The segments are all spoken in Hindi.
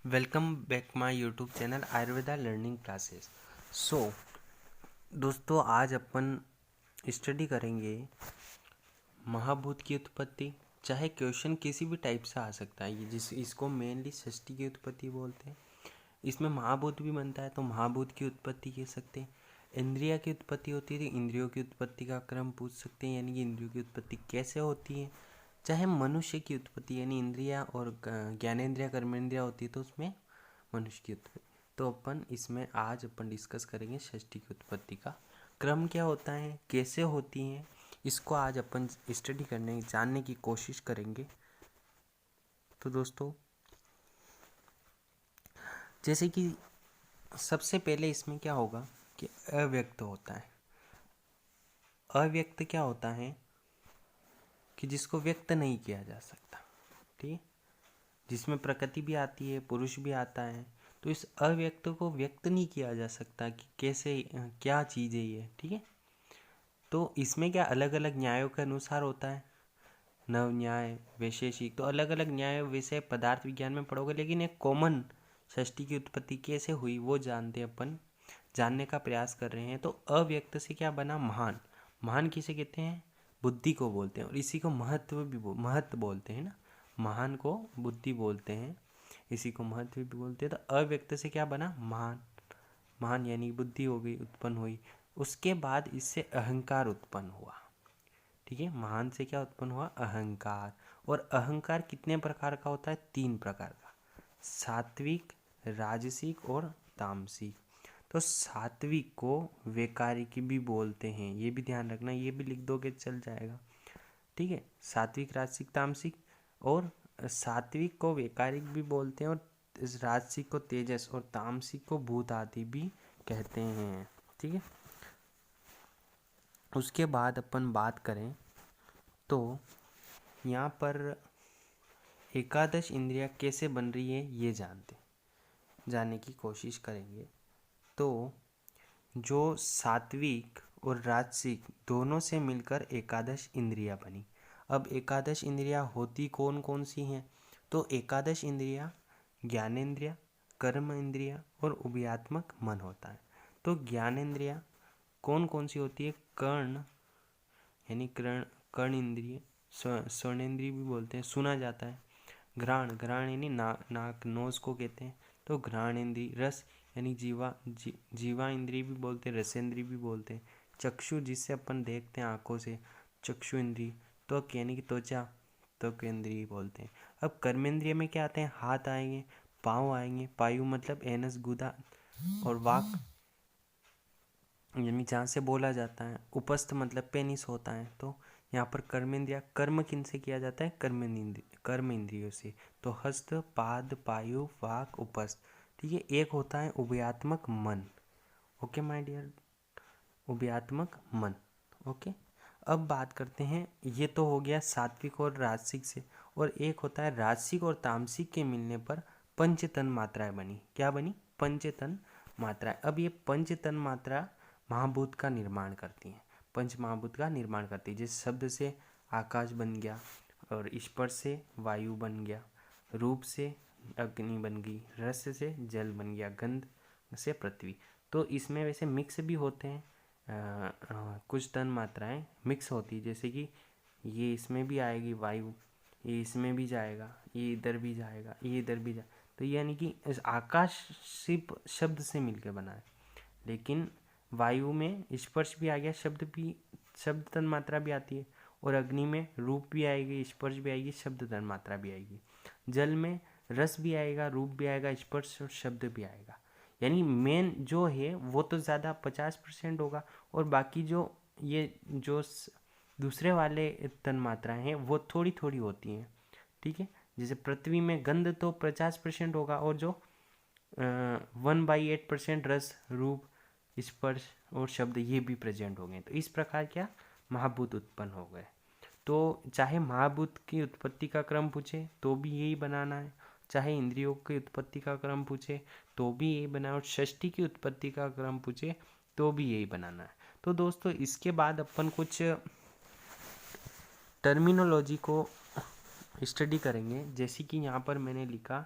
Welcome back my YouTube channel Ayurveda learning classes. So दोस्तों, आज अपन स्टडी करेंगे महाभूत की उत्पत्ति। चाहे क्वेश्चन किसी भी टाइप से आ सकता है, ये इसको मेनली षष्ठी की उत्पत्ति बोलते हैं। इसमें महाभूत भी बनता है तो महाभूत की उत्पत्ति कह सकते हैं। इंद्रिया की उत्पत्ति होती है तो इंद्रियों की उत्पत्ति का क्रम पूछ सकते हैं, यानी कि इंद्रियों की उत्पत्ति कैसे होती है। चाहे मनुष्य की उत्पत्ति यानी इंद्रिया और ज्ञानेंद्रिया कर्मेंद्रिया होती है तो उसमें मनुष्य की उत्पत्ति। तो इसमें आज अपन डिस्कस करेंगे षष्ठी की उत्पत्ति का क्रम क्या होता है, कैसे होती है, इसको आज अपन स्टडी करने जानने की कोशिश करेंगे। तो दोस्तों, जैसे कि सबसे पहले इसमें क्या होगा कि अव्यक्त होता है। अव्यक्त क्या होता है कि जिसको व्यक्त नहीं किया जा सकता, ठीक है, जिसमें प्रकृति भी आती है, पुरुष भी आता है। तो इस अव्यक्त को व्यक्त नहीं किया जा सकता कि कैसे क्या चीज़ है ये, ठीक है। तो इसमें क्या अलग अलग न्यायों के अनुसार होता है, नव न्याय, वैशेषिक। तो अलग अलग न्याय विषय पदार्थ विज्ञान में पढ़ोगे, लेकिन एक कॉमन षष्ठी की उत्पत्ति कैसे हुई वो जानने का प्रयास कर रहे हैं। तो अव्यक्त से क्या बना, महान। महान किसे कहते हैं, बुद्धि को बोलते हैं, और इसी को महत्व बोलते हैं ना। महान को बुद्धि बोलते हैं, इसी को महत्व भी बोलते हैं। तो अव्यक्त से क्या बना, महान। महान यानी बुद्धि हो गई, उत्पन्न हुई। उसके बाद इससे अहंकार उत्पन्न हुआ, ठीक है। महान से क्या उत्पन्न हुआ, अहंकार। और अहंकार कितने प्रकार का होता है, 3 प्रकार का, सात्विक, राजसिक और तामसिक। तो सात्विक को वैकारिक भी बोलते हैं, ये भी ध्यान रखना, ये भी लिख दोगे चल जाएगा, ठीक है। सात्विक, राजसिक, तामसिक। और सात्विक को वैकारिक भी बोलते हैं, और राजसिक को तेजस और तामसिक को भूत आदि भी कहते हैं, ठीक है। उसके बाद अपन बात करें तो यहाँ पर एकादश इंद्रियां कैसे बन रही है ये जानने की कोशिश करेंगे। तो जो सात्विक और राजसिक दोनों से मिलकर एकादश इंद्रियां बनी। अब एकादश इंद्रियां होती कौन कौन सी हैं, तो एकादश इंद्रियां ज्ञानेंद्रिया, कर्म इंद्रिया और उभयात्मक मन होता है। तो ज्ञानेंद्रिया कौन कौन सी होती है, कर्ण यानी कर्ण इंद्रिय, स्वर्णेंद्रिय भी बोलते हैं, सुना जाता है। घ्राण, घ्राण यानी नाक नोज को कहते हैं, तो घ्राण इंद्रिय। रस यानी जीवा इंद्रिय भी बोलते हैं, रसेंद्रिय भी बोलते हैं। चक्षु जिससे अपन देखते हैं आंखों से, चक्षु इंद्रिय। त्वक यानी कि त्वचा, त्वक इंद्रिय बोलते हैं। अब कर्मेंद्रिय में क्या आते हैं, हाथ आएंगे, पाँव आएंगे, पायु मतलब एनस गुदा, और वाक यानी जहाँ से बोला जाता है, उपस्थ मतलब पेनिस होता है। तो यहाँ पर कर्मेंद्रिया, कर्म किन से किया जाता है, कर्म इंद्रियों से। तो हस्त, पाद, पायु, वाक, उपस्थ, ठीक है। एक होता है उभयात्मक मन, ओके माय डियर, उभयात्मक मन, ओके। अब बात करते हैं, ये तो हो गया सात्विक और राजसिक से, और एक होता है राजसिक और तामसिक के मिलने पर पंचतन मात्राएं बनी। क्या बनी, पंचतन मात्राएं। अब ये पंचतन मात्रा महाभूत का निर्माण करती हैं, पंच महाभूत का निर्माण करती है। जिस शब्द से आकाश बन गया, और स्पर्श से वायु बन गया, रूप से अग्नि बन गई, रस से जल बन गया, गंध से पृथ्वी। तो इसमें वैसे मिक्स भी होते हैं, कुछ तन मात्राएं मिक्स होती है, जैसे कि ये इसमें भी आएगी वायु, ये इसमें भी जाएगा, ये इधर भी जाएगा, ये इधर भी जाएगा। तो यानी कि इस आकाश सिर्फ शब्द से मिलकर बना है, लेकिन वायु में स्पर्श भी आ गया, शब्द तन मात्रा भी आती है। और अग्नि में रूप भी आएगी, स्पर्श भी आएगी, शब्द तन मात्रा भी आएगी। जल में रस भी आएगा, रूप भी आएगा, स्पर्श और शब्द भी आएगा। यानी मेन जो है वो तो ज़्यादा 50% होगा, और बाकी जो दूसरे वाले तन मात्राएं हैं वो थोड़ी थोड़ी होती हैं, ठीक है। जैसे पृथ्वी में गंध तो 50% होगा, और जो 1/8% रस, रूप, स्पर्श और शब्द ये भी प्रेजेंट हो गए। तो इस प्रकार क्या महाभूत उत्पन्न हो गए। तो चाहे महाभूत की उत्पत्ति का क्रम पूछे तो भी यही बनाना है, चाहे इंद्रियों की उत्पत्ति का क्रम पूछे तो भी यही बनाना है, और षष्ठी की उत्पत्ति का क्रम पूछे तो भी यही बनाना है। तो दोस्तों, इसके बाद अपन कुछ टर्मिनोलॉजी को स्टडी करेंगे। जैसे कि यहाँ पर मैंने लिखा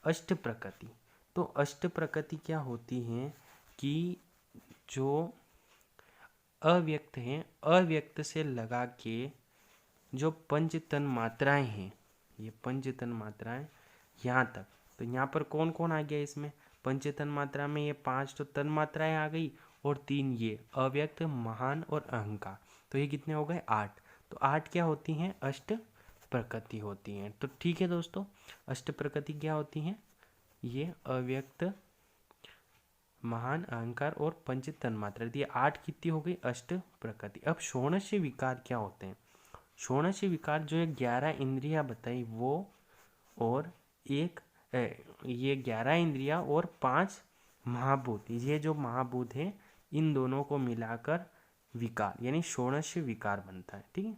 अष्ट प्रकृति। तो अष्ट प्रकृति क्या होती हैं कि जो अव्यक्त हैं, अव्यक्त से लगा के जो पंच तन मात्राएं हैं, ये पंच तन मात्राएं यहाँ तक, तो यहाँ पर कौन कौन आ गया इसमें, पंच तन मात्रा में ये 5 तो तन मात्राएं आ गई और 3 ये अव्यक्त, महान और अहंकार, तो ये कितने हो गए 8। तो 8 क्या होती हैं, अष्ट प्रकृति होती हैं। तो ठीक है दोस्तों, अष्ट प्रकृति क्या होती हैं, ये अव्यक्त, महान, अहंकार और पंच तन्मात्रा, ये 8 कितनी हो गई, अष्ट प्रकृति। अब षोडश विकार क्या होते हैं, षोडश विकार जो है 11 इंद्रियां बताई वो, और ये 11 इंद्रियां और 5 महाभूत, ये जो महाभूत हैं इन दोनों को मिलाकर विकार यानी षोडश विकार बनता है। ठीक है,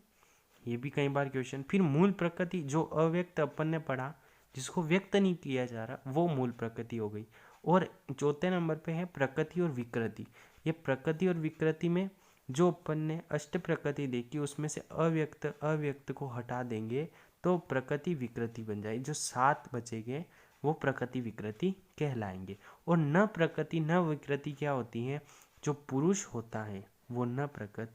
ये भी कई बार क्वेश्चन। फिर मूल प्रकृति जो अव्यक्त अपन ने पढ़ा, जिसको व्यक्त नहीं किया जा रहा, वो मूल प्रकृति हो गई। और चौथे नंबर पे है प्रकृति और विकृति। ये प्रकृति और विकृति में जो अपन ने अष्ट प्रकृति देखी उसमें से अव्यक्त को हटा देंगे तो प्रकृति विकृति बन जाएगी। जो 7 बचेंगे वो प्रकृति विकृति कहलाएंगे। और न प्रकृति न विकृति क्या होती है, जो पुरुष होता है वो न प्रकृति